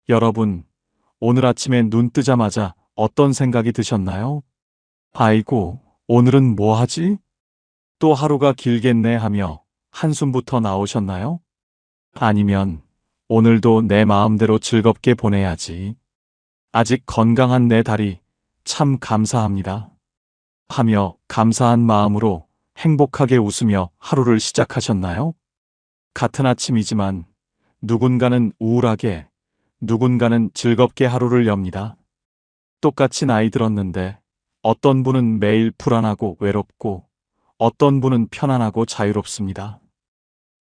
여러분, 오늘 아침에 눈 뜨자마자 어떤 생각이 드셨나요? 아이고, 오늘은 뭐 하지? 또 하루가 길겠네 하며 한숨부터 나오셨나요? 아니면 오늘도 내 마음대로 즐겁게 보내야지. 아직 건강한 내 다리 참 감사합니다. 하며 감사한 마음으로 행복하게 웃으며 하루를 시작하셨나요? 같은 아침이지만 누군가는 우울하게, 누군가는 즐겁게 하루를 엽니다. 똑같이 나이 들었는데 어떤 분은 매일 불안하고 외롭고 어떤 분은 편안하고 자유롭습니다.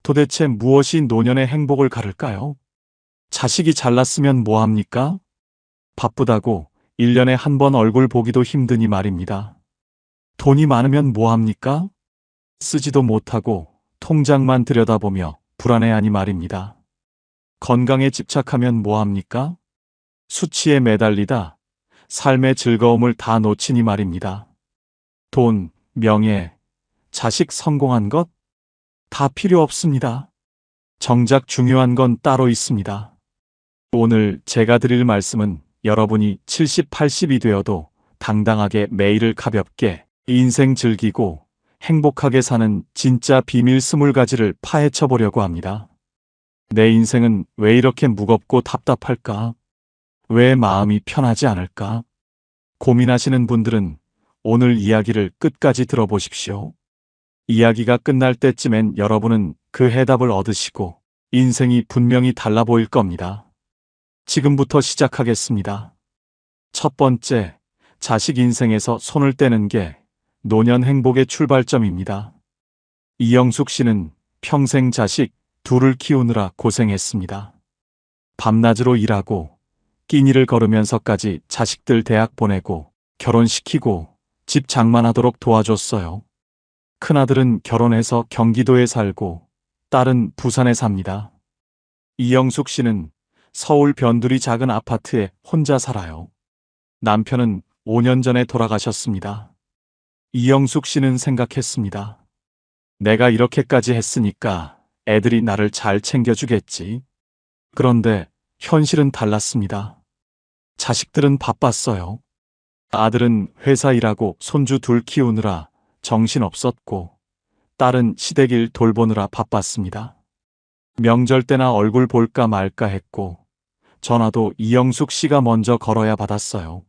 도대체 무엇이 노년의 행복을 가를까요? 자식이 잘났으면 뭐합니까? 바쁘다고 1년에 한 번 얼굴 보기도 힘드니 말입니다. 돈이 많으면 뭐합니까? 쓰지도 못하고 통장만 들여다보며 불안해하니 말입니다. 건강에 집착하면 뭐합니까? 수치에 매달리다 삶의 즐거움을 다 놓치니 말입니다. 돈, 명예, 자식 성공한 것? 다 필요 없습니다. 정작 중요한 건 따로 있습니다. 오늘 제가 드릴 말씀은 여러분이 70, 80이 되어도 당당하게 매일을 가볍게 인생 즐기고 행복하게 사는 진짜 비밀 20가지를 파헤쳐 보려고 합니다. 내 인생은 왜 이렇게 무겁고 답답할까? 왜 마음이 편하지 않을까? 고민하시는 분들은 오늘 이야기를 끝까지 들어보십시오. 이야기가 끝날 때쯤엔 여러분은 그 해답을 얻으시고 인생이 분명히 달라 보일 겁니다. 지금부터 시작하겠습니다. 첫 번째, 자식 인생에서 손을 떼는 게 노년 행복의 출발점입니다. 이영숙 씨는 평생 자식 둘을 키우느라 고생했습니다. 밤낮으로 일하고 끼니를 걸으면서까지 자식들 대학 보내고 결혼시키고 집 장만하도록 도와줬어요. 큰아들은 결혼해서 경기도에 살고 딸은 부산에 삽니다. 이영숙 씨는 서울 변두리 작은 아파트에 혼자 살아요. 남편은 5년 전에 돌아가셨습니다. 이영숙 씨는 생각했습니다. 내가 이렇게까지 했으니까 애들이 나를 잘 챙겨주겠지. 그런데 현실은 달랐습니다. 자식들은 바빴어요. 아들은 회사 일하고 손주 둘 키우느라 정신없었고 딸은 시댁일 돌보느라 바빴습니다. 명절 때나 얼굴 볼까 말까 했고 전화도 이영숙 씨가 먼저 걸어야 받았어요.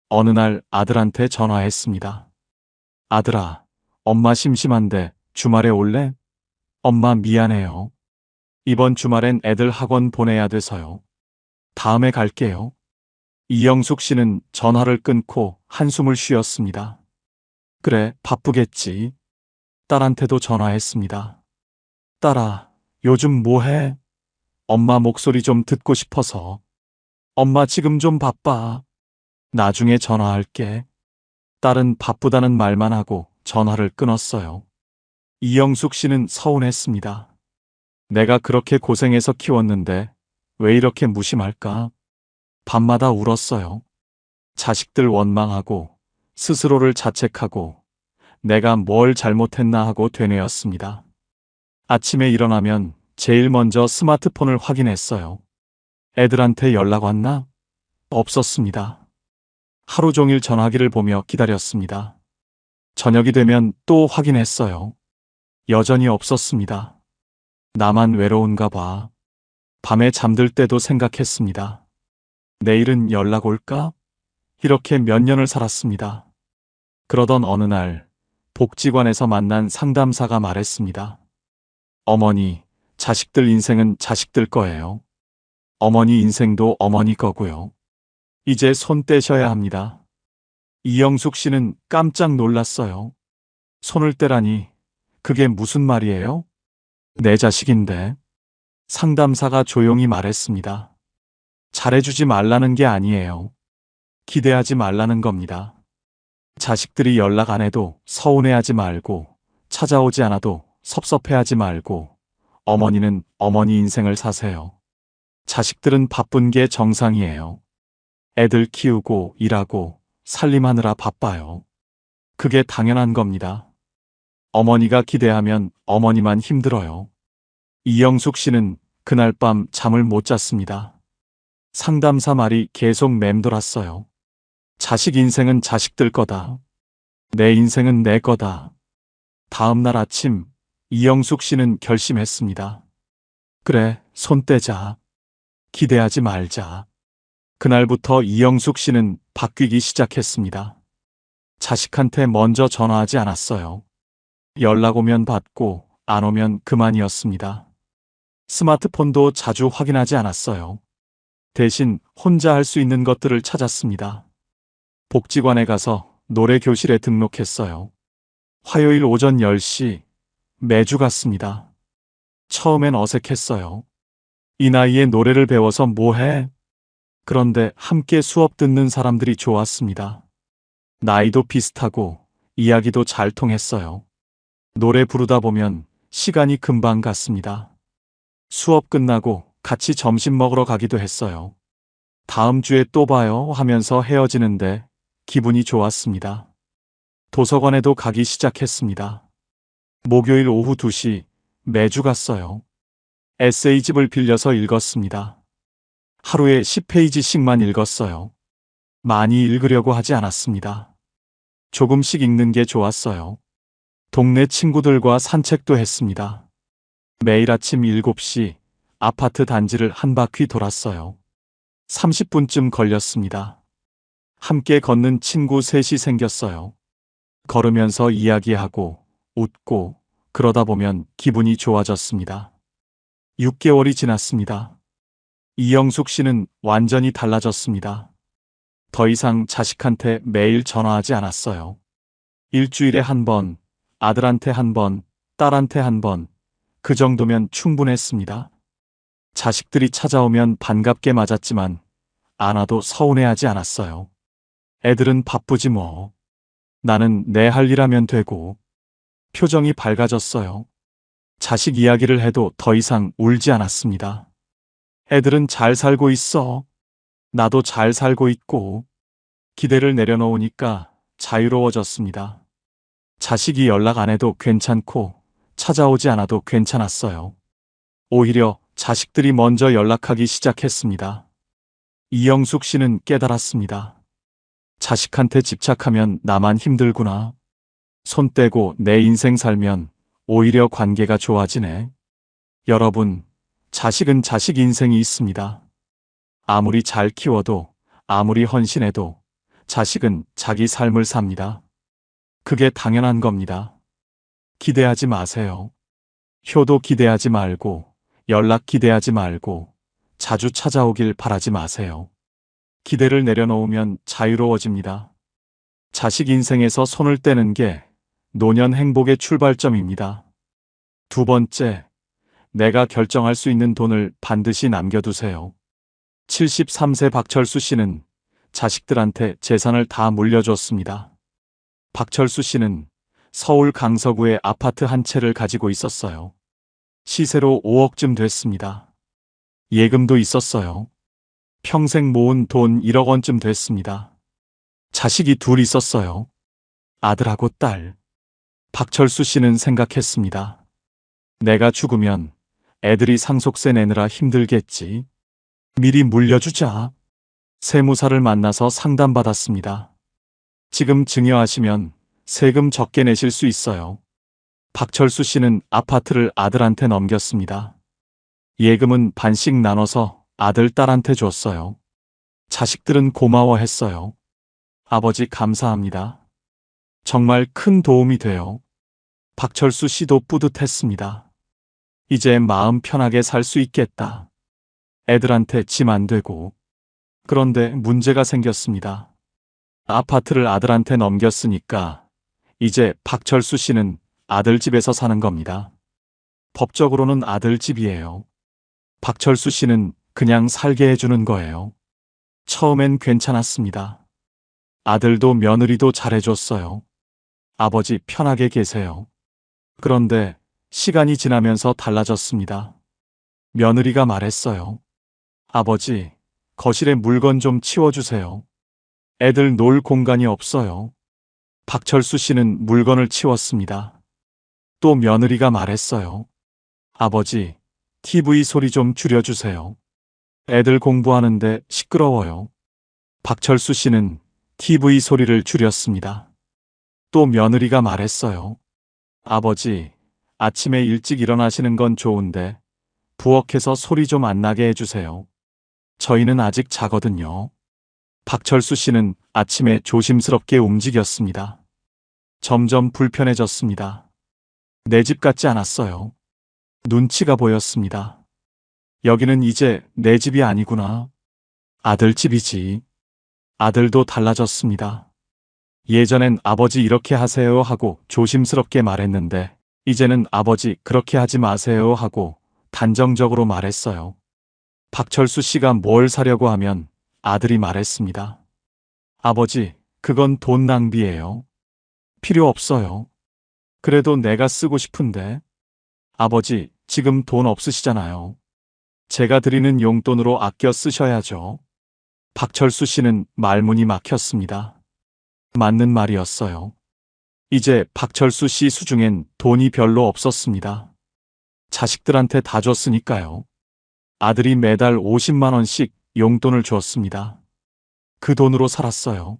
어느 날 아들한테 전화했습니다. 아들아, 엄마 심심한데 주말에 올래? 엄마 미안해요. 이번 주말엔 애들 학원 보내야 돼서요. 다음에 갈게요. 이영숙 씨는 전화를 끊고 한숨을 쉬었습니다. 그래, 바쁘겠지. 딸한테도 전화했습니다. 딸아, 요즘 뭐해? 엄마 목소리 좀 듣고 싶어서. 엄마 지금 좀 바빠. 나중에 전화할게. 딸은 바쁘다는 말만 하고 전화를 끊었어요. 이영숙 씨는 서운했습니다. 내가 그렇게 고생해서 키웠는데 왜 이렇게 무심할까? 밤마다 울었어요. 자식들 원망하고 스스로를 자책하고 내가 뭘 잘못했나 하고 되뇌었습니다. 아침에 일어나면 제일 먼저 스마트폰을 확인했어요. 애들한테 연락 왔나? 없었습니다. 하루 종일 전화기를 보며 기다렸습니다. 저녁이 되면 또 확인했어요. 여전히 없었습니다. 나만 외로운가 봐. 밤에 잠들 때도 생각했습니다. 내일은 연락 올까? 이렇게 몇 년을 살았습니다. 그러던 어느 날 복지관에서 만난 상담사가 말했습니다. 어머니, 자식들 인생은 자식들 거예요. 어머니 인생도 어머니 거고요. 이제 손 떼셔야 합니다. 이영숙 씨는 깜짝 놀랐어요. 손을 떼라니, 그게 무슨 말이에요? 내 자식인데. 상담사가 조용히 말했습니다. 잘해주지 말라는 게 아니에요. 기대하지 말라는 겁니다. 자식들이 연락 안 해도 서운해하지 말고, 찾아오지 않아도 섭섭해하지 말고, 어머니는 어머니 인생을 사세요. 자식들은 바쁜 게 정상이에요. 애들 키우고 일하고 살림하느라 바빠요. 그게 당연한 겁니다. 어머니가 기대하면 어머니만 힘들어요. 이영숙 씨는 그날 밤 잠을 못 잤습니다. 상담사 말이 계속 맴돌았어요. 자식 인생은 자식들 거다. 내 인생은 내 거다. 다음 날 아침 이영숙 씨는 결심했습니다. 그래, 손 떼자. 기대하지 말자. 그날부터 이영숙 씨는 바뀌기 시작했습니다. 자식한테 먼저 전화하지 않았어요. 연락 오면 받고 안 오면 그만이었습니다. 스마트폰도 자주 확인하지 않았어요. 대신 혼자 할 수 있는 것들을 찾았습니다. 복지관에 가서 노래 교실에 등록했어요. 화요일 오전 10시 매주 갔습니다. 처음엔 어색했어요. 이 나이에 노래를 배워서 뭐해? 그런데 함께 수업 듣는 사람들이 좋았습니다. 나이도 비슷하고 이야기도 잘 통했어요. 노래 부르다 보면 시간이 금방 갔습니다. 수업 끝나고 같이 점심 먹으러 가기도 했어요. 다음 주에 또 봐요 하면서 헤어지는데 기분이 좋았습니다. 도서관에도 가기 시작했습니다. 목요일 오후 2시 매주 갔어요. 에세이집을 빌려서 읽었습니다. 하루에 10페이지씩만 읽었어요. 많이 읽으려고 하지 않았습니다. 조금씩 읽는 게 좋았어요. 동네 친구들과 산책도 했습니다. 매일 아침 7시 아파트 단지를 한 바퀴 돌았어요. 30분쯤 걸렸습니다. 함께 걷는 친구 셋이 생겼어요. 걸으면서 이야기하고 웃고 그러다 보면 기분이 좋아졌습니다. 6개월이 지났습니다. 이영숙 씨는 완전히 달라졌습니다. 더 이상 자식한테 매일 전화하지 않았어요. 일주일에 한 번, 아들한테 한 번, 딸한테 한 번, 그 정도면 충분했습니다. 자식들이 찾아오면 반갑게 맞았지만 안 와도 서운해하지 않았어요. 애들은 바쁘지 뭐. 나는 내 할 일 하면 되고. 표정이 밝아졌어요. 자식 이야기를 해도 더 이상 울지 않았습니다. 애들은 잘 살고 있어. 나도 잘 살고 있고. 기대를 내려놓으니까 자유로워졌습니다. 자식이 연락 안 해도 괜찮고 찾아오지 않아도 괜찮았어요. 오히려 자식들이 먼저 연락하기 시작했습니다. 이영숙 씨는 깨달았습니다. 자식한테 집착하면 나만 힘들구나. 손 떼고 내 인생 살면 오히려 관계가 좋아지네. 여러분, 자식은 자식 인생이 있습니다. 아무리 잘 키워도, 아무리 헌신해도 자식은 자기 삶을 삽니다. 그게 당연한 겁니다. 기대하지 마세요. 효도 기대하지 말고, 연락 기대하지 말고, 자주 찾아오길 바라지 마세요. 기대를 내려놓으면 자유로워집니다. 자식 인생에서 손을 떼는 게 노년 행복의 출발점입니다. 두 번째, 내가 결정할 수 있는 돈을 반드시 남겨두세요. 73세 박철수 씨는 자식들한테 재산을 다 물려줬습니다. 박철수 씨는 서울 강서구에 아파트 한 채를 가지고 있었어요. 시세로 5억쯤 됐습니다. 예금도 있었어요. 평생 모은 돈 1억 원쯤 됐습니다. 자식이 둘 있었어요. 아들하고 딸. 박철수 씨는 생각했습니다. 내가 죽으면 애들이 상속세 내느라 힘들겠지. 미리 물려주자. 세무사를 만나서 상담받았습니다. 지금 증여하시면 세금 적게 내실 수 있어요. 박철수 씨는 아파트를 아들한테 넘겼습니다. 예금은 반씩 나눠서 아들, 딸한테 줬어요. 자식들은 고마워했어요. 아버지 감사합니다. 정말 큰 도움이 돼요. 박철수 씨도 뿌듯했습니다. 이제 마음 편하게 살 수 있겠다. 애들한테 짐 안 되고. 그런데 문제가 생겼습니다. 아파트를 아들한테 넘겼으니까 이제 박철수 씨는 아들 집에서 사는 겁니다. 법적으로는 아들 집이에요. 박철수 씨는 그냥 살게 해주는 거예요. 처음엔 괜찮았습니다. 아들도 며느리도 잘해줬어요. 아버지 편하게 계세요. 그런데 시간이 지나면서 달라졌습니다. 며느리가 말했어요. 아버지, 거실에 물건 좀 치워주세요. 애들 놀 공간이 없어요. 박철수 씨는 물건을 치웠습니다. 또 며느리가 말했어요. 아버지, TV 소리 좀 줄여주세요. 애들 공부하는데 시끄러워요. 박철수 씨는 TV 소리를 줄였습니다. 또 며느리가 말했어요. 아버지, 아침에 일찍 일어나시는 건 좋은데 부엌에서 소리 좀 안 나게 해주세요. 저희는 아직 자거든요. 박철수 씨는 아침에 조심스럽게 움직였습니다. 점점 불편해졌습니다. 내 집 같지 않았어요. 눈치가 보였습니다. 여기는 이제 내 집이 아니구나. 아들 집이지. 아들도 달라졌습니다. 예전엔 아버지 이렇게 하세요 하고 조심스럽게 말했는데 이제는 아버지 그렇게 하지 마세요 하고 단정적으로 말했어요. 박철수 씨가 뭘 사려고 하면 아들이 말했습니다. 아버지, 그건 돈 낭비예요. 필요 없어요. 그래도 내가 쓰고 싶은데. 아버지, 지금 돈 없으시잖아요. 제가 드리는 용돈으로 아껴 쓰셔야죠. 박철수 씨는 말문이 막혔습니다. 맞는 말이었어요. 이제 박철수 씨 수중엔 돈이 별로 없었습니다. 자식들한테 다 줬으니까요. 아들이 매달 50만 원씩 용돈을 줬습니다. 그 돈으로 살았어요.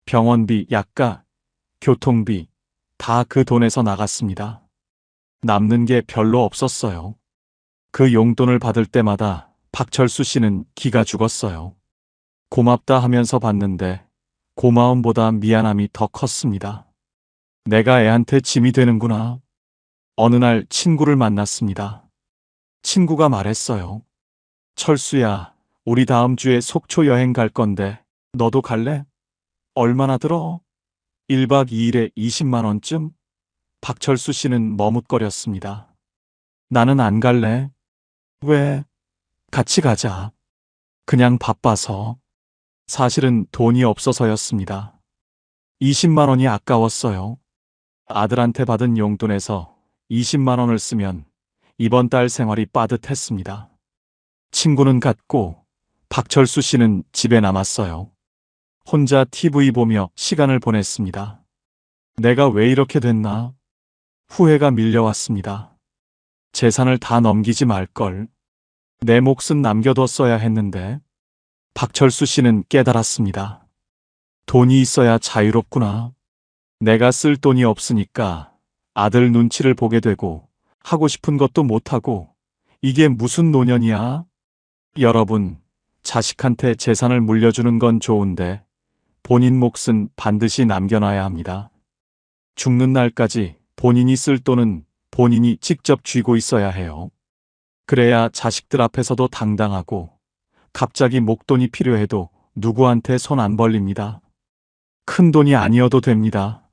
병원비, 약가, 교통비 다 그 돈에서 나갔습니다. 남는 게 별로 없었어요. 그 용돈을 받을 때마다 박철수 씨는 기가 죽었어요. 고맙다 하면서 받는데 고마움보다 미안함이 더 컸습니다. 내가 애한테 짐이 되는구나. 어느 날 친구를 만났습니다. 친구가 말했어요. 철수야, 우리 다음 주에 속초 여행 갈 건데 너도 갈래? 얼마나 들어? 1박 2일에 20만 원쯤? 박철수 씨는 머뭇거렸습니다. 나는 안 갈래. 왜? 같이 가자. 그냥 바빠서. 사실은 돈이 없어서였습니다. 20만 원이 아까웠어요. 아들한테 받은 용돈에서 20만 원을 쓰면 이번 달 생활이 빠듯했습니다. 친구는 갔고 박철수 씨는 집에 남았어요. 혼자 TV 보며 시간을 보냈습니다. 내가 왜 이렇게 됐나? 후회가 밀려왔습니다. 재산을 다 넘기지 말걸. 내 몫은 남겨뒀어야 했는데. 박철수 씨는 깨달았습니다. 돈이 있어야 자유롭구나. 내가 쓸 돈이 없으니까 아들 눈치를 보게 되고 하고 싶은 것도 못하고 이게 무슨 노년이야? 여러분, 자식한테 재산을 물려주는 건 좋은데 본인 몫은 반드시 남겨놔야 합니다. 죽는 날까지 본인이 쓸 돈은 본인이 직접 쥐고 있어야 해요. 그래야 자식들 앞에서도 당당하고 갑자기 목돈이 필요해도 누구한테 손 안 벌립니다. 큰 돈이 아니어도 됩니다.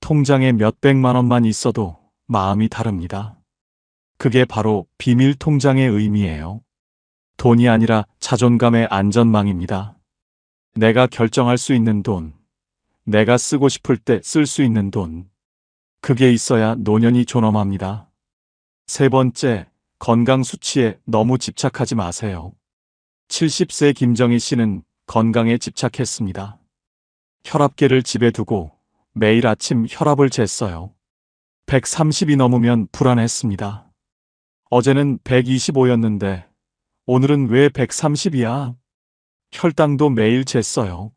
통장에 몇백만 원만 있어도 마음이 다릅니다. 그게 바로 비밀 통장의 의미예요. 돈이 아니라 자존감의 안전망입니다. 내가 결정할 수 있는 돈, 내가 쓰고 싶을 때 쓸 수 있는 돈, 그게 있어야 노년이 존엄합니다. 세 번째, 건강 수치에 너무 집착하지 마세요. 70세 김정희 씨는 건강에 집착했습니다. 혈압계를 집에 두고 매일 아침 혈압을 쟀어요. 130이 넘으면 불안했습니다. 어제는 125였는데 오늘은 왜 130이야? 혈당도 매일 쟀어요.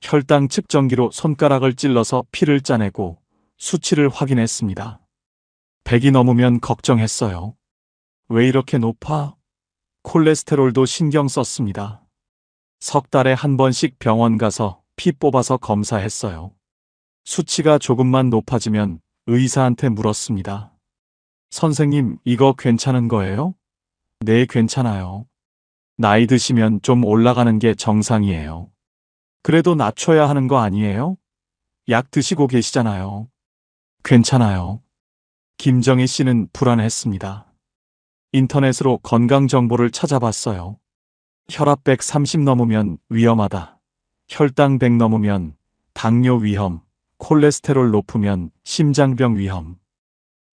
혈당 측정기로 손가락을 찔러서 피를 짜내고 수치를 확인했습니다. 100이 넘으면 걱정했어요. 왜 이렇게 높아? 콜레스테롤도 신경 썼습니다. 석 달에 한 번씩 병원 가서 피 뽑아서 검사했어요. 수치가 조금만 높아지면 의사한테 물었습니다. 선생님, 이거 괜찮은 거예요? 네, 괜찮아요. 나이 드시면 좀 올라가는 게 정상이에요. 그래도 낮춰야 하는 거 아니에요? 약 드시고 계시잖아요. 괜찮아요. 김정희 씨는 불안했습니다. 인터넷으로 건강 정보를 찾아봤어요. 혈압 130 넘으면 위험하다. 혈당 100 넘으면 당뇨 위험, 콜레스테롤 높으면 심장병 위험.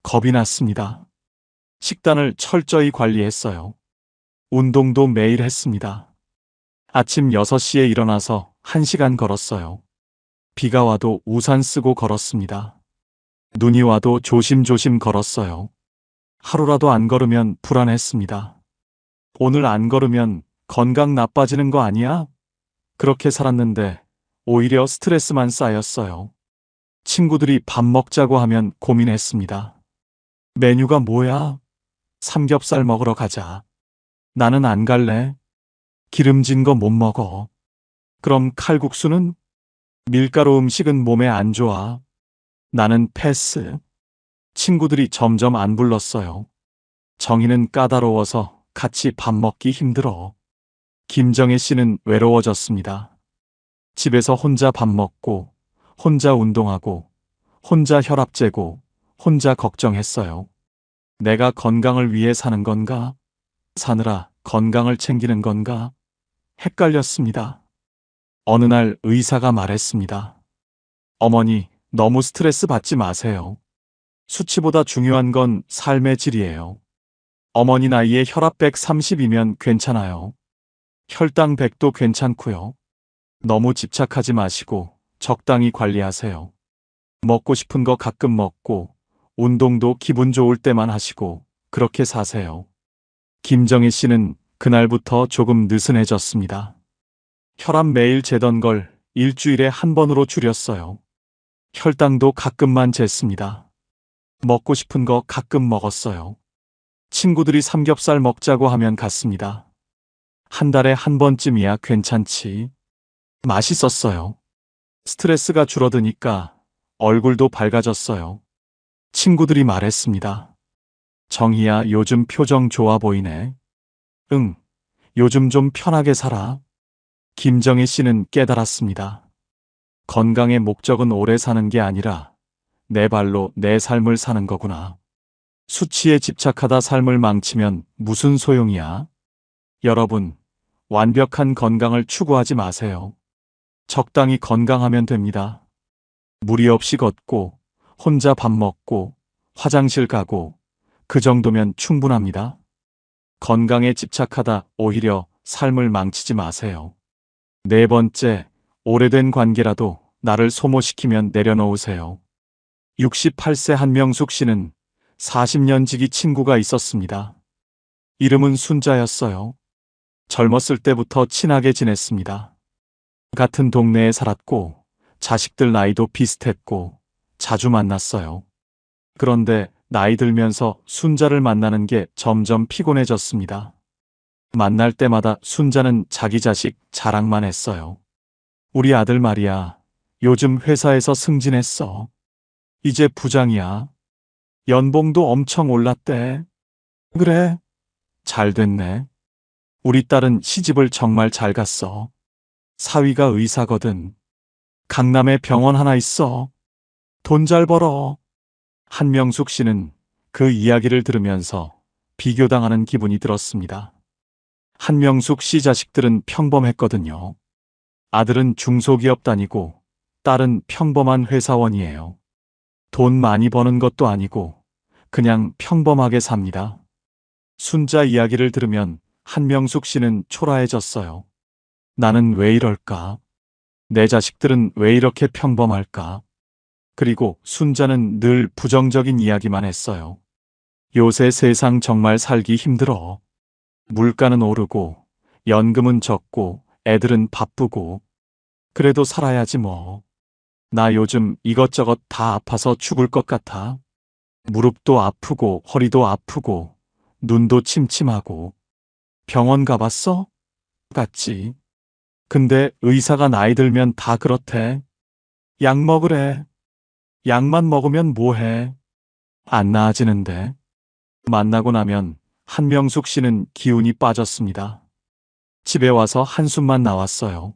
겁이 났습니다. 식단을 철저히 관리했어요. 운동도 매일 했습니다. 아침 6시에 일어나서 1시간 걸었어요. 비가 와도 우산 쓰고 걸었습니다. 눈이 와도 조심조심 걸었어요. 하루라도 안 걸으면 불안했습니다. 오늘 안 걸으면 건강 나빠지는 거 아니야? 그렇게 살았는데 오히려 스트레스만 쌓였어요. 친구들이 밥 먹자고 하면 고민했습니다. 메뉴가 뭐야? 삼겹살 먹으러 가자. 나는 안 갈래. 기름진 거 못 먹어. 그럼 칼국수는? 밀가루 음식은 몸에 안 좋아. 나는 패스. 친구들이 점점 안 불렀어요. 정희는 까다로워서 같이 밥 먹기 힘들어. 김정혜 씨는 외로워졌습니다. 집에서 혼자 밥 먹고, 혼자 운동하고, 혼자 혈압 재고, 혼자 걱정했어요. 내가 건강을 위해 사는 건가? 사느라 건강을 챙기는 건가? 헷갈렸습니다. 어느 날 의사가 말했습니다. 어머니, 너무 스트레스 받지 마세요. 수치보다 중요한 건 삶의 질이에요. 어머니 나이에 혈압 130이면 괜찮아요. 혈당 100도 괜찮고요. 너무 집착하지 마시고 적당히 관리하세요. 먹고 싶은 거 가끔 먹고 운동도 기분 좋을 때만 하시고 그렇게 사세요. 김정희 씨는 그날부터 조금 느슨해졌습니다. 혈압 매일 재던 걸 일주일에 한 번으로 줄였어요. 혈당도 가끔만 쟀습니다. 먹고 싶은 거 가끔 먹었어요. 친구들이 삼겹살 먹자고 하면 갔습니다. 한 달에 한 번쯤이야 괜찮지. 맛있었어요. 스트레스가 줄어드니까 얼굴도 밝아졌어요. 친구들이 말했습니다. 정희야, 요즘 표정 좋아 보이네. 응, 요즘 좀 편하게 살아. 김정희 씨는 깨달았습니다. 건강의 목적은 오래 사는 게 아니라 내 발로 내 삶을 사는 거구나. 수치에 집착하다 삶을 망치면 무슨 소용이야? 여러분, 완벽한 건강을 추구하지 마세요. 적당히 건강하면 됩니다. 무리 없이 걷고, 혼자 밥 먹고, 화장실 가고, 그 정도면 충분합니다. 건강에 집착하다 오히려 삶을 망치지 마세요. 네 번째, 오래된 관계라도 나를 소모시키면 내려놓으세요. 68세 한명숙 씨는 40년 지기 친구가 있었습니다. 이름은 순자였어요. 젊었을 때부터 친하게 지냈습니다. 같은 동네에 살았고, 자식들 나이도 비슷했고, 자주 만났어요. 그런데 나이 들면서 순자를 만나는 게 점점 피곤해졌습니다. 만날 때마다 순자는 자기 자식 자랑만 했어요. 우리 아들 말이야, 요즘 회사에서 승진했어. 이제 부장이야. 연봉도 엄청 올랐대. 그래, 잘 됐네. 우리 딸은 시집을 정말 잘 갔어. 사위가 의사거든. 강남에 병원 하나 있어. 돈 잘 벌어. 한명숙 씨는 그 이야기를 들으면서 비교당하는 기분이 들었습니다. 한명숙 씨 자식들은 평범했거든요. 아들은 중소기업 다니고 딸은 평범한 회사원이에요. 돈 많이 버는 것도 아니고 그냥 평범하게 삽니다. 순자 이야기를 들으면 한명숙 씨는 초라해졌어요. 나는 왜 이럴까? 내 자식들은 왜 이렇게 평범할까? 그리고 순자는 늘 부정적인 이야기만 했어요. 요새 세상 정말 살기 힘들어. 물가는 오르고, 연금은 적고, 애들은 바쁘고. 그래도 살아야지 뭐. 나 요즘 이것저것 다 아파서 죽을 것 같아. 무릎도 아프고, 허리도 아프고, 눈도 침침하고. 병원 가봤어? 갔지. 근데 의사가 나이 들면 다 그렇대. 약 먹으래. 약만 먹으면 뭐해? 안 나아지는데. 만나고 나면 한명숙 씨는 기운이 빠졌습니다. 집에 와서 한숨만 나왔어요.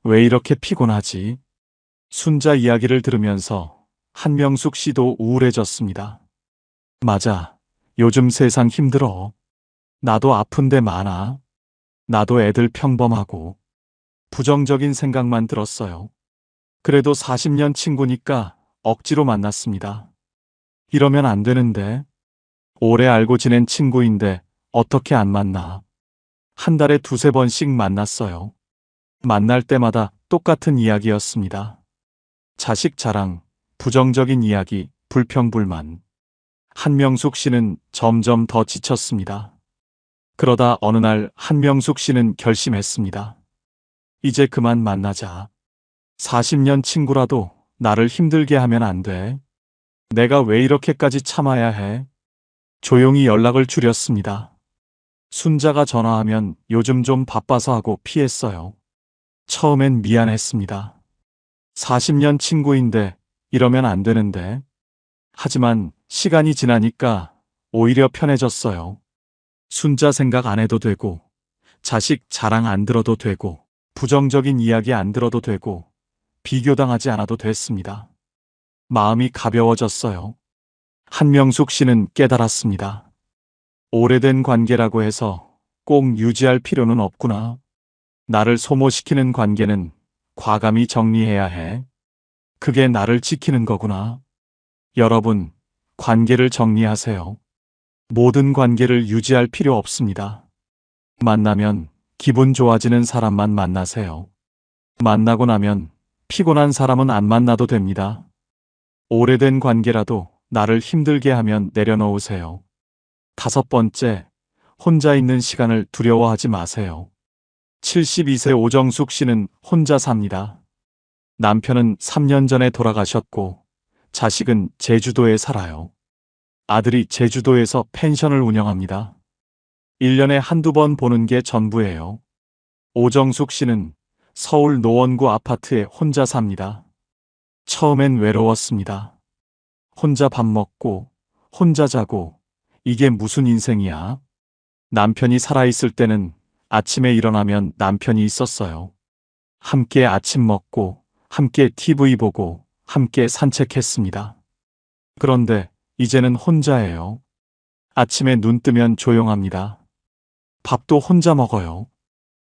왜 이렇게 피곤하지? 순자 이야기를 들으면서 한명숙 씨도 우울해졌습니다. 맞아. 요즘 세상 힘들어. 나도 아픈 데 많아. 나도 애들 평범하고. 부정적인 생각만 들었어요. 그래도 40년 친구니까 억지로 만났습니다. 이러면 안 되는데. 오래 알고 지낸 친구인데 어떻게 안 만나. 한 달에 두세 번씩 만났어요. 만날 때마다 똑같은 이야기였습니다. 자식 자랑, 부정적인 이야기, 불평불만. 한명숙 씨는 점점 더 지쳤습니다. 그러다 어느 날 한명숙 씨는 결심했습니다. 이제 그만 만나자. 40년 친구라도 나를 힘들게 하면 안 돼. 내가 왜 이렇게까지 참아야 해? 조용히 연락을 줄였습니다. 순자가 전화하면 요즘 좀 바빠서 하고 피했어요. 처음엔 미안했습니다. 40년 친구인데 이러면 안 되는데. 하지만 시간이 지나니까 오히려 편해졌어요. 순자 생각 안 해도 되고, 자식 자랑 안 들어도 되고, 부정적인 이야기 안 들어도 되고, 비교당하지 않아도 됐습니다. 마음이 가벼워졌어요. 한명숙 씨는 깨달았습니다. 오래된 관계라고 해서 꼭 유지할 필요는 없구나. 나를 소모시키는 관계는 과감히 정리해야 해. 그게 나를 지키는 거구나. 여러분, 관계를 정리하세요. 모든 관계를 유지할 필요 없습니다. 만나면 기분 좋아지는 사람만 만나세요. 만나고 나면 피곤한 사람은 안 만나도 됩니다. 오래된 관계라도 나를 힘들게 하면 내려놓으세요. 5번째, 혼자 있는 시간을 두려워하지 마세요. 72세 오정숙 씨는 혼자 삽니다. 남편은 3년 전에 돌아가셨고, 자식은 제주도에 살아요. 아들이 제주도에서 펜션을 운영합니다. 1년에 한두 번 보는 게 전부예요. 오정숙 씨는 서울 노원구 아파트에 혼자 삽니다. 처음엔 외로웠습니다. 혼자 밥 먹고, 혼자 자고, 이게 무슨 인생이야? 남편이 살아있을 때는 아침에 일어나면 남편이 있었어요. 함께 아침 먹고, 함께 TV 보고, 함께 산책했습니다. 그런데 이제는 혼자예요. 아침에 눈 뜨면 조용합니다. 밥도 혼자 먹어요.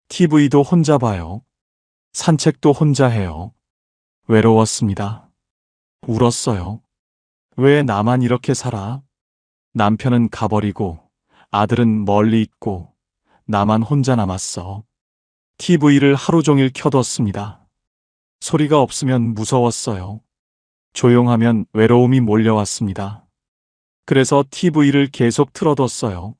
TV도 혼자 봐요. 산책도 혼자 해요. 외로웠습니다. 울었어요. 왜 나만 이렇게 살아? 남편은 가버리고 아들은 멀리 있고 나만 혼자 남았어. TV를 하루 종일 켜뒀습니다. 소리가 없으면 무서웠어요. 조용하면 외로움이 몰려왔습니다. 그래서 TV를 계속 틀어뒀어요.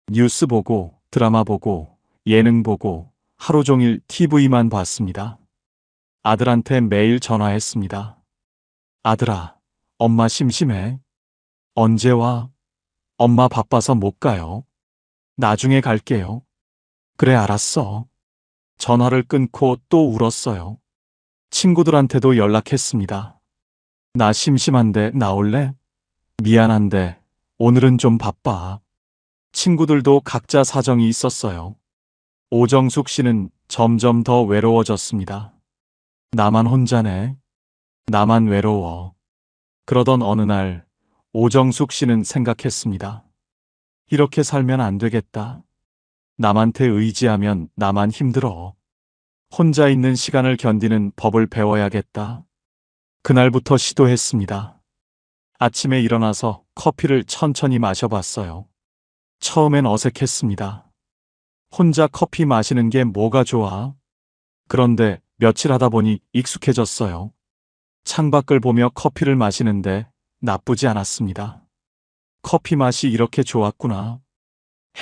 뉴스 보고, 드라마 보고, 예능 보고, 하루 종일 TV만 봤습니다. 아들한테 매일 전화했습니다. 아들아, 엄마 심심해. 언제 와? 엄마 바빠서 못 가요. 나중에 갈게요. 그래, 알았어. 전화를 끊고 또 울었어요. 친구들한테도 연락했습니다. 나 심심한데 나올래? 미안한데 오늘은 좀 바빠. 친구들도 각자 사정이 있었어요. 오정숙 씨는 점점 더 외로워졌습니다. 나만 혼자네. 나만 외로워. 그러던 어느 날 오정숙 씨는 생각했습니다. 이렇게 살면 안 되겠다. 남한테 의지하면 나만 힘들어. 혼자 있는 시간을 견디는 법을 배워야겠다. 그날부터 시도했습니다. 아침에 일어나서 커피를 천천히 마셔봤어요. 처음엔 어색했습니다. 혼자 커피 마시는 게 뭐가 좋아? 그런데 며칠 하다 보니 익숙해졌어요. 창밖을 보며 커피를 마시는데 나쁘지 않았습니다. 커피 맛이 이렇게 좋았구나.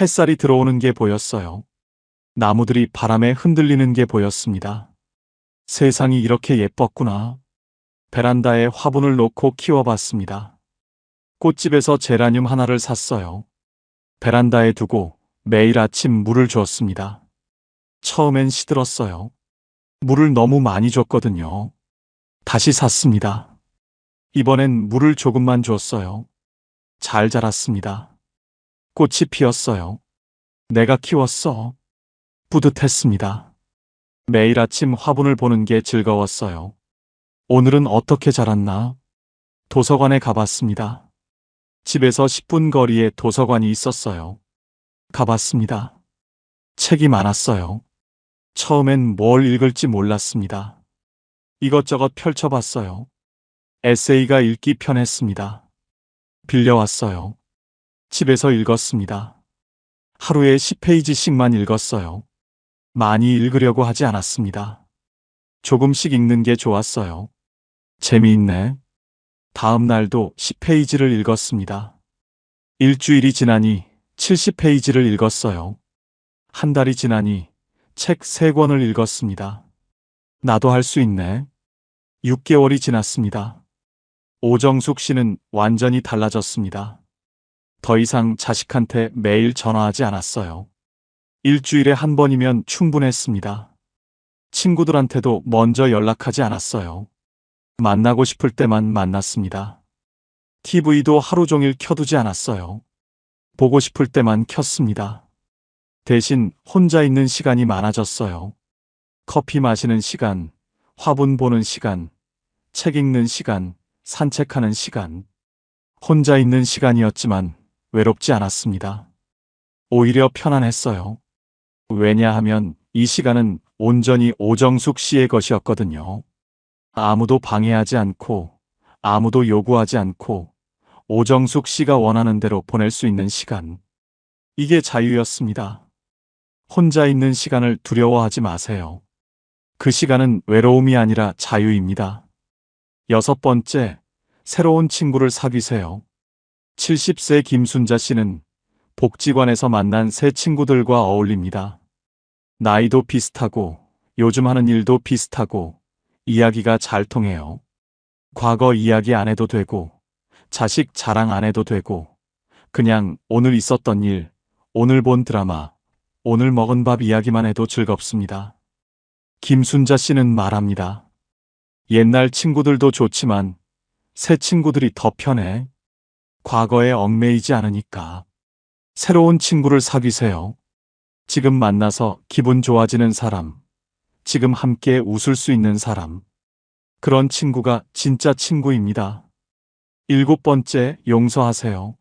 햇살이 들어오는 게 보였어요. 나무들이 바람에 흔들리는 게 보였습니다. 세상이 이렇게 예뻤구나. 베란다에 화분을 놓고 키워봤습니다. 꽃집에서 제라늄 하나를 샀어요. 베란다에 두고 매일 아침 물을 주었습니다. 처음엔 시들었어요. 물을 너무 많이 줬거든요. 다시 샀습니다. 이번엔 물을 조금만 줬어요. 잘 자랐습니다. 꽃이 피었어요. 내가 키웠어. 뿌듯했습니다. 매일 아침 화분을 보는 게 즐거웠어요. 오늘은 어떻게 자랐나? 도서관에 가봤습니다. 집에서 10분 거리에 도서관이 있었어요. 가봤습니다. 책이 많았어요. 처음엔 뭘 읽을지 몰랐습니다. 이것저것 펼쳐봤어요. 에세이가 읽기 편했습니다. 빌려왔어요. 집에서 읽었습니다. 하루에 10페이지씩만 읽었어요. 많이 읽으려고 하지 않았습니다. 조금씩 읽는 게 좋았어요. 재미있네. 다음 날도 10페이지를 읽었습니다. 일주일이 지나니 70페이지를 읽었어요. 한 달이 지나니 책 3권을 읽었습니다. 나도 할 수 있네. 6개월이 지났습니다. 오정숙 씨는 완전히 달라졌습니다. 더 이상 자식한테 매일 전화하지 않았어요. 일주일에 한 번이면 충분했습니다. 친구들한테도 먼저 연락하지 않았어요. 만나고 싶을 때만 만났습니다. TV도 하루 종일 켜두지 않았어요. 보고 싶을 때만 켰습니다. 대신 혼자 있는 시간이 많아졌어요. 커피 마시는 시간, 화분 보는 시간, 책 읽는 시간, 산책하는 시간. 혼자 있는 시간이었지만 외롭지 않았습니다. 오히려 편안했어요. 왜냐하면 이 시간은 온전히 오정숙 씨의 것이었거든요. 아무도 방해하지 않고, 아무도 요구하지 않고, 오정숙 씨가 원하는 대로 보낼 수 있는 시간. 이게 자유였습니다. 혼자 있는 시간을 두려워하지 마세요. 그 시간은 외로움이 아니라 자유입니다. 6번째, 새로운 친구를 사귀세요. 70세 김순자 씨는 복지관에서 만난 새 친구들과 어울립니다. 나이도 비슷하고, 요즘 하는 일도 비슷하고, 이야기가 잘 통해요. 과거 이야기 안 해도 되고, 자식 자랑 안 해도 되고, 그냥 오늘 있었던 일, 오늘 본 드라마, 오늘 먹은 밥 이야기만 해도 즐겁습니다. 김순자 씨는 말합니다. 옛날 친구들도 좋지만 새 친구들이 더 편해. 과거에 얽매이지 않으니까. 새로운 친구를 사귀세요. 지금 만나서 기분 좋아지는 사람, 지금 함께 웃을 수 있는 사람. 그런 친구가 진짜 친구입니다. 7번째, 용서하세요.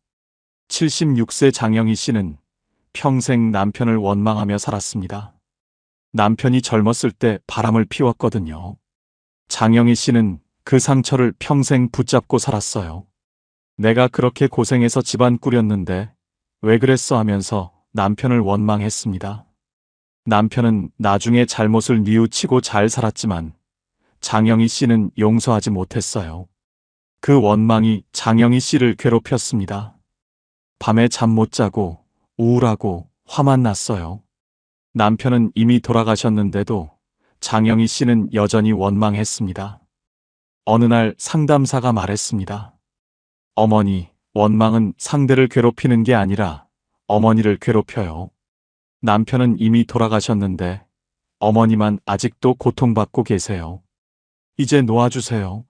76세 장영희 씨는 평생 남편을 원망하며 살았습니다. 남편이 젊었을 때 바람을 피웠거든요. 장영희 씨는 그 상처를 평생 붙잡고 살았어요. 내가 그렇게 고생해서 집안 꾸렸는데 왜 그랬어 하면서 남편을 원망했습니다. 남편은 나중에 잘못을 뉘우치고 잘 살았지만 장영희 씨는 용서하지 못했어요. 그 원망이 장영희 씨를 괴롭혔습니다. 밤에 잠 못 자고 우울하고 화만 났어요. 남편은 이미 돌아가셨는데도 장영희 씨는 여전히 원망했습니다. 어느 날 상담사가 말했습니다. 어머니, 원망은 상대를 괴롭히는 게 아니라 어머니를 괴롭혀요. 남편은 이미 돌아가셨는데 어머니만 아직도 고통받고 계세요. 이제 놓아주세요.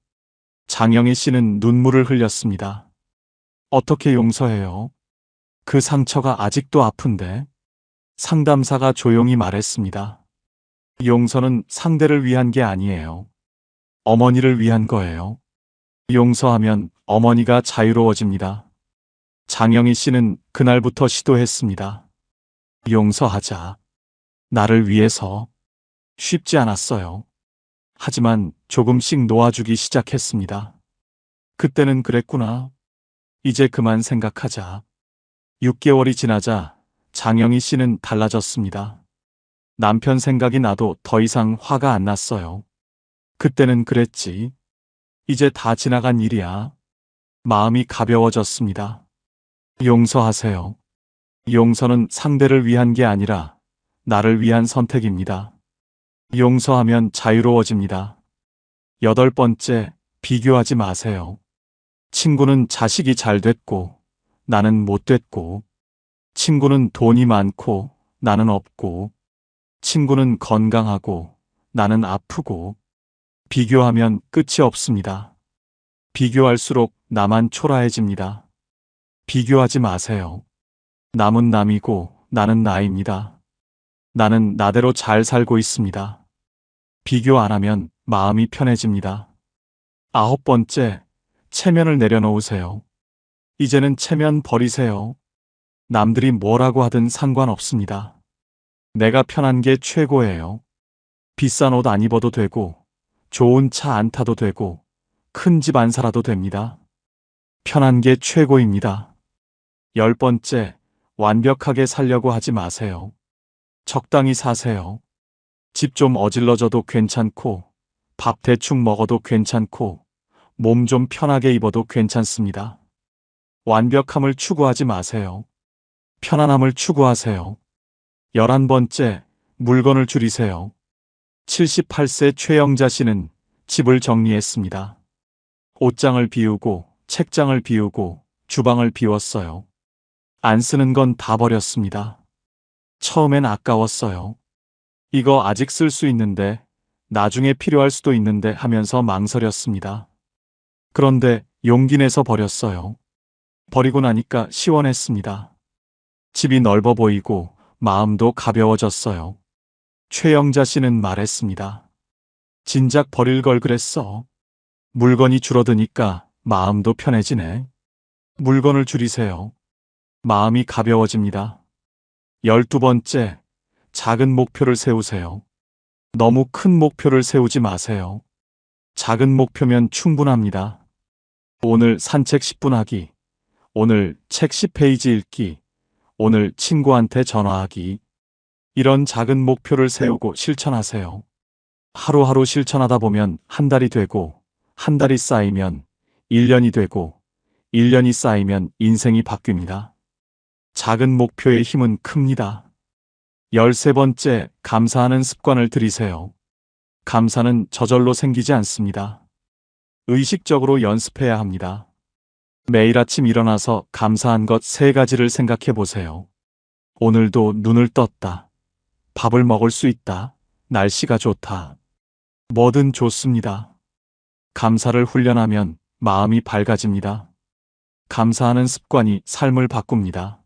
장영희 씨는 눈물을 흘렸습니다. 어떻게 용서해요? 그 상처가 아직도 아픈데. 상담사가 조용히 말했습니다. 용서는 상대를 위한 게 아니에요. 어머니를 위한 거예요. 용서하면 어머니가 자유로워집니다. 장영희 씨는 그날부터 시도했습니다. 용서하자. 나를 위해서. 쉽지 않았어요. 하지만 조금씩 놓아주기 시작했습니다. 그때는 그랬구나. 이제 그만 생각하자. 6개월이 지나자 장영희 씨는 달라졌습니다. 남편 생각이 나도 더 이상 화가 안 났어요. 그때는 그랬지. 이제 다 지나간 일이야. 마음이 가벼워졌습니다. 용서하세요. 용서는 상대를 위한 게 아니라 나를 위한 선택입니다. 용서하면 자유로워집니다. 8번째, 비교하지 마세요. 친구는 자식이 잘 됐고 나는 못 됐고, 친구는 돈이 많고 나는 없고, 친구는 건강하고 나는 아프고. 비교하면 끝이 없습니다. 비교할수록 나만 초라해집니다. 비교하지 마세요. 남은 남이고 나는 나입니다. 나는 나대로 잘 살고 있습니다. 비교 안 하면 마음이 편해집니다. 9번째, 체면을 내려놓으세요. 이제는 체면 버리세요. 남들이 뭐라고 하든 상관없습니다. 내가 편한 게 최고예요. 비싼 옷 안 입어도 되고, 좋은 차 안 타도 되고, 큰 집 안 살아도 됩니다. 편한 게 최고입니다. 10번째, 완벽하게 살려고 하지 마세요. 적당히 사세요. 집 좀 어질러져도 괜찮고, 밥 대충 먹어도 괜찮고, 몸 좀 편하게 입어도 괜찮습니다. 완벽함을 추구하지 마세요. 편안함을 추구하세요. 11번째, 물건을 줄이세요. 78세 최영자 씨는 집을 정리했습니다. 옷장을 비우고, 책장을 비우고, 주방을 비웠어요. 안 쓰는 건 다 버렸습니다. 처음엔 아까웠어요. 이거 아직 쓸 수 있는데, 나중에 필요할 수도 있는데 하면서 망설였습니다. 그런데 용기 내서 버렸어요. 버리고 나니까 시원했습니다. 집이 넓어 보이고 마음도 가벼워졌어요. 최영자 씨는 말했습니다. 진작 버릴 걸 그랬어. 물건이 줄어드니까 마음도 편해지네. 물건을 줄이세요. 마음이 가벼워집니다. 12번째, 작은 목표를 세우세요. 너무 큰 목표를 세우지 마세요. 작은 목표면 충분합니다. 오늘 산책 10분 하기, 오늘 책 10페이지 읽기, 오늘 친구한테 전화하기. 이런 작은 목표를 세우고 실천하세요. 하루하루 실천하다 보면 한 달이 되고, 한 달이 쌓이면 1년이 되고, 1년이 쌓이면 인생이 바뀝니다. 작은 목표의 힘은 큽니다. 13번째, 감사하는 습관을 들이세요. 감사는 저절로 생기지 않습니다. 의식적으로 연습해야 합니다. 매일 아침 일어나서 감사한 것 3가지를 생각해 보세요. 오늘도 눈을 떴다. 밥을 먹을 수 있다. 날씨가 좋다. 뭐든 좋습니다. 감사를 훈련하면 마음이 밝아집니다. 감사하는 습관이 삶을 바꿉니다.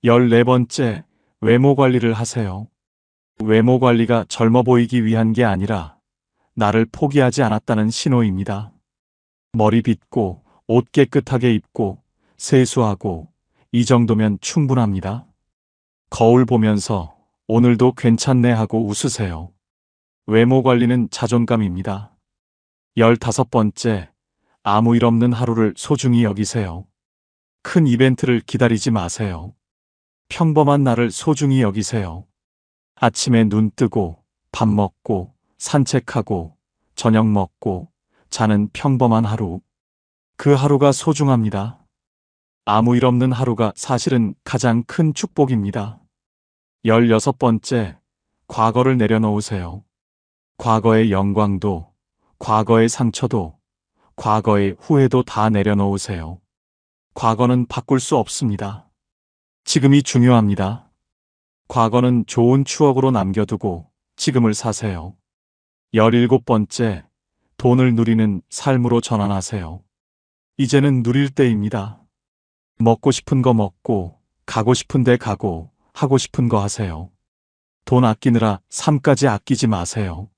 14번째, 외모 관리를 하세요. 외모 관리가 젊어 보이기 위한 게 아니라 나를 포기하지 않았다는 신호입니다. 머리 빗고 옷 깨끗하게 입고 세수하고 이 정도면 충분합니다. 거울 보면서 오늘도 괜찮네 하고 웃으세요. 외모 관리는 자존감입니다. 15번째, 아무 일 없는 하루를 소중히 여기세요. 큰 이벤트를 기다리지 마세요. 평범한 날을 소중히 여기세요. 아침에 눈 뜨고, 밥 먹고, 산책하고, 저녁 먹고, 자는 평범한 하루. 그 하루가 소중합니다. 아무 일 없는 하루가 사실은 가장 큰 축복입니다. 16번째, 과거를 내려놓으세요. 과거의 영광도, 과거의 상처도, 과거의 후회도 다 내려놓으세요. 과거는 바꿀 수 없습니다. 지금이 중요합니다. 과거는 좋은 추억으로 남겨두고 지금을 사세요. 17번째, 돈을 누리는 삶으로 전환하세요. 이제는 누릴 때입니다. 먹고 싶은 거 먹고, 가고 싶은 데 가고, 하고 싶은 거 하세요. 돈 아끼느라 삶까지 아끼지 마세요.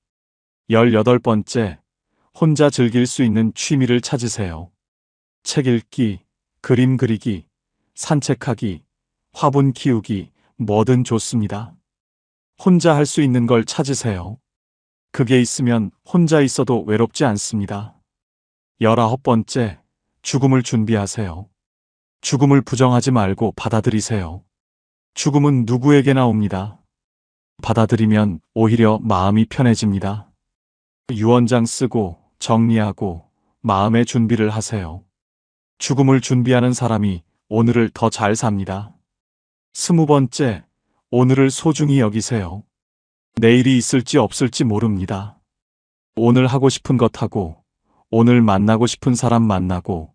18번째, 혼자 즐길 수 있는 취미를 찾으세요. 책 읽기, 그림 그리기, 산책하기, 화분 키우기, 뭐든 좋습니다. 혼자 할 수 있는 걸 찾으세요. 그게 있으면 혼자 있어도 외롭지 않습니다. 19번째, 죽음을 준비하세요. 죽음을 부정하지 말고 받아들이세요. 죽음은 누구에게나 옵니다. 받아들이면 오히려 마음이 편해집니다. 유언장 쓰고 정리하고 마음의 준비를 하세요. 죽음을 준비하는 사람이 오늘을 더 잘 삽니다. 20번째, 오늘을 소중히 여기세요. 내일이 있을지 없을지 모릅니다. 오늘 하고 싶은 것 하고, 오늘 만나고 싶은 사람 만나고,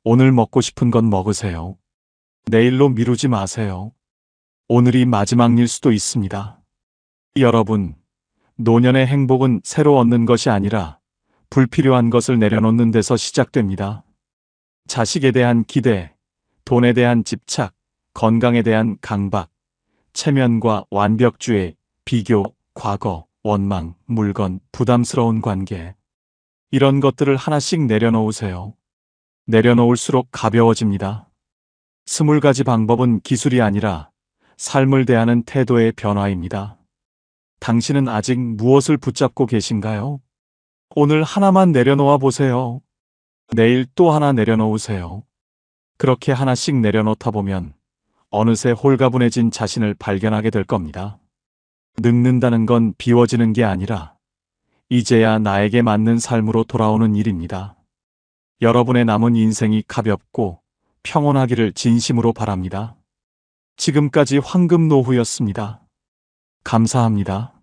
오늘 먹고 싶은 건 먹으세요. 내일로 미루지 마세요. 오늘이 마지막 일 수도 있습니다. 여러분, 노년의 행복은 새로 얻는 것이 아니라 불필요한 것을 내려놓는 데서 시작됩니다. 자식에 대한 기대, 돈에 대한 집착, 건강에 대한 강박, 체면과 완벽주의, 비교, 과거, 원망, 물건, 부담스러운 관계. 이런 것들을 하나씩 내려놓으세요. 내려놓을수록 가벼워집니다. 20가지 방법은 기술이 아니라 삶을 대하는 태도의 변화입니다. 당신은 아직 무엇을 붙잡고 계신가요? 오늘 하나만 내려놓아 보세요. 내일 또 하나 내려놓으세요. 그렇게 하나씩 내려놓다 보면 어느새 홀가분해진 자신을 발견하게 될 겁니다. 늙는다는 건 비워지는 게 아니라 이제야 나에게 맞는 삶으로 돌아오는 일입니다. 여러분의 남은 인생이 가볍고 평온하기를 진심으로 바랍니다. 지금까지 황금 노후였습니다. 감사합니다.